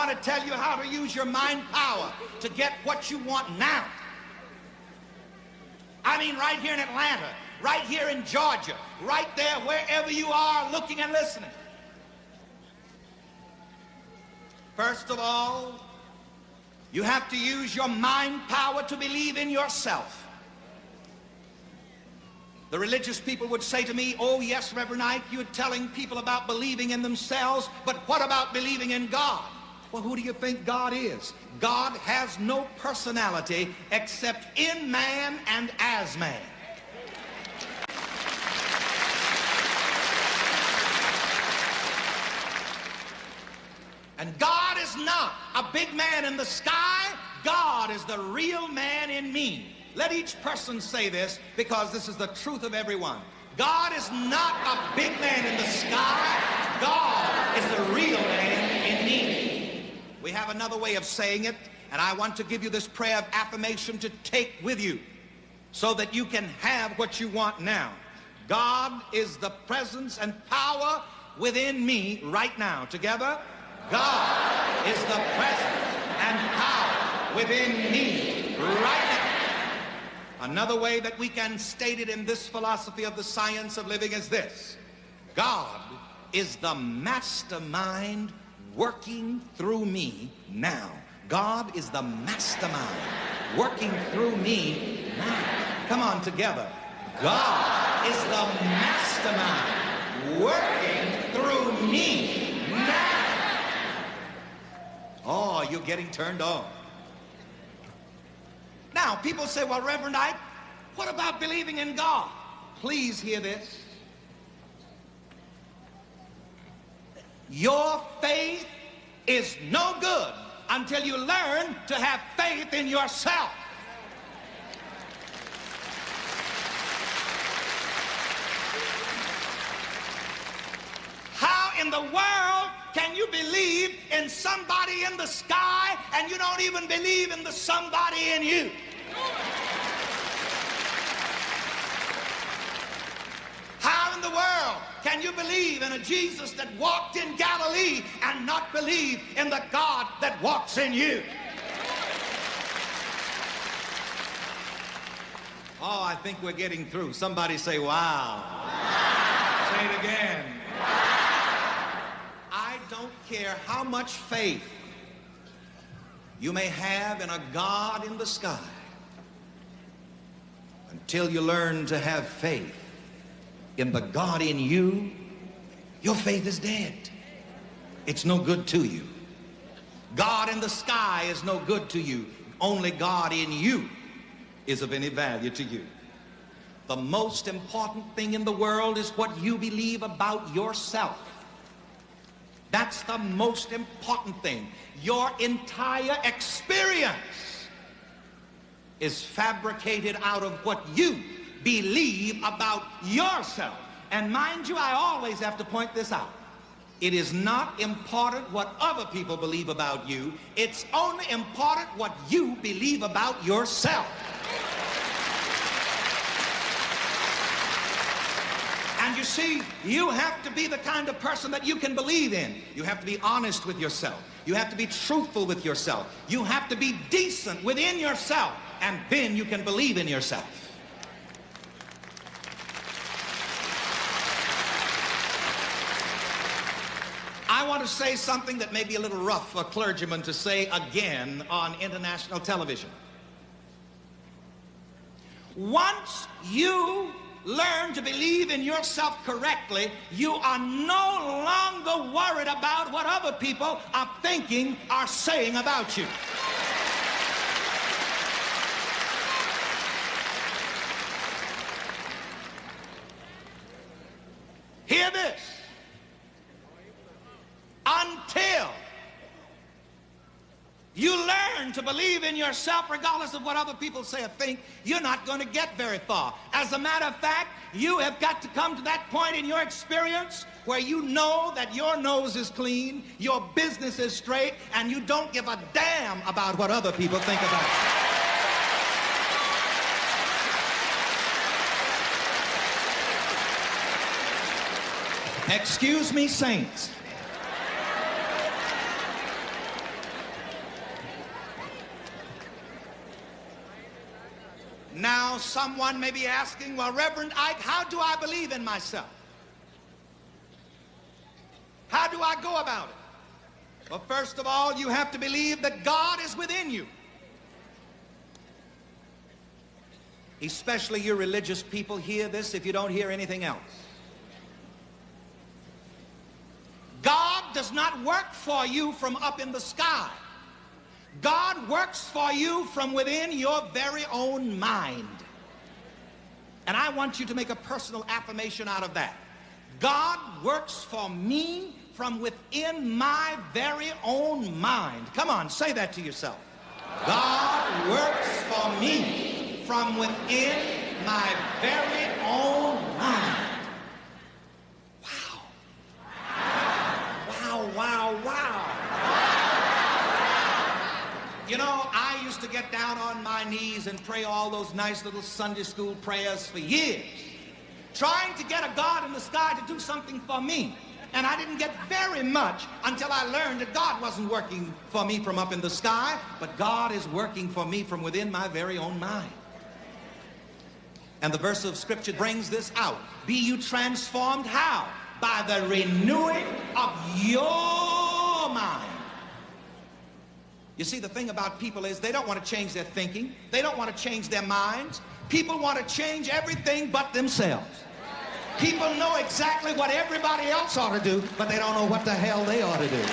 want to tell you how to use your mind power to get what you want now. I mean, right here in Atlanta, right here in Georgia, right there, wherever you are looking and listening. First of all, you have to use your mind power to believe in yourself. The religious people would say to me, oh yes, Reverend Ike, you're telling people about believing in themselves, but what about believing in God? Well, who do you think God is? God has no personality except in man and as man. And God is not a big man in the sky. God is the real man in me. Let each person say this, because this is the truth of everyone. God is not a big man in the sky. God is the real man in me. We have another way of saying it, and I want to give you this prayer of affirmation to take with you so that you can have what you want now. God is the presence and power within me right now. Together, God is the presence and power within me right now. Another way that we can state it in this philosophy of the science of living is this: God is the mastermind working through me now. God is the mastermind working through me now. Come on, together. God is the mastermind working through me now. Oh, you're getting turned on. Now, people say, well, Reverend Ike, what about believing in God? Please hear this. Your faith is no good until you learn to have faith in yourself. How in the world can you believe in somebody in the sky and you don't even believe in the somebody in you? How in the world can you believe in a Jesus that walked in Galilee and not believe in the God that walks in you? Oh, I think we're getting through. Somebody say, wow. Wow. Say it again. I don't care how much faith you may have in a God in the sky. Until you learn to have faith in the God in you, your faith is dead. It's no good to you. God in the sky is no good to you. Only God in you is of any value to you. The most important thing in the world is what you believe about yourself. That's the most important thing. Your entire experience is fabricated out of what you believe about yourself. And mind you, I always have to point this out. It is not important what other people believe about you. It's only important what you believe about yourself. And you see, you have to be the kind of person that you can believe in. You have to be honest with yourself. You have to be truthful with yourself. You have to be decent within yourself. And then you can believe in yourself. I want to say something that may be a little rough for a clergyman to say again on international television. Once you learn to believe in yourself correctly, you are no longer worried about what other people are thinking or saying about you. Hear this. Until you learn to believe in yourself, regardless of what other people say or think, you're not going to get very far. As a matter of fact, you have got to come to that point in your experience where you know that your nose is clean, your business is straight, and you don't give a damn about what other people think about you. Excuse me, saints. Now, someone may be asking, well, Reverend Ike, how do I believe in myself? How do I go about it? Well, first of all, you have to believe that God is within you. Especially you religious people, hear this if you don't hear anything else. God does not work for you from up in the sky. God works for you from within your very own mind. And I want you to make a personal affirmation out of that. God works for me from within my very own mind. Come on, say that to yourself. God works for me from within my very own mind. Wow, wow. You know, I used to get down on my knees and pray all those nice little Sunday school prayers for years, trying to get a God in the sky to do something for me. And I didn't get very much until I learned that God wasn't working for me from up in the sky, but God is working for me from within my very own mind. And the verse of Scripture brings this out. Be you transformed how? By the renewing of your mind. You see, the thing about people is they don't want to change their thinking. They don't want to change their minds. People want to change everything but themselves. People know exactly what everybody else ought to do, but they don't know what the hell they ought to do.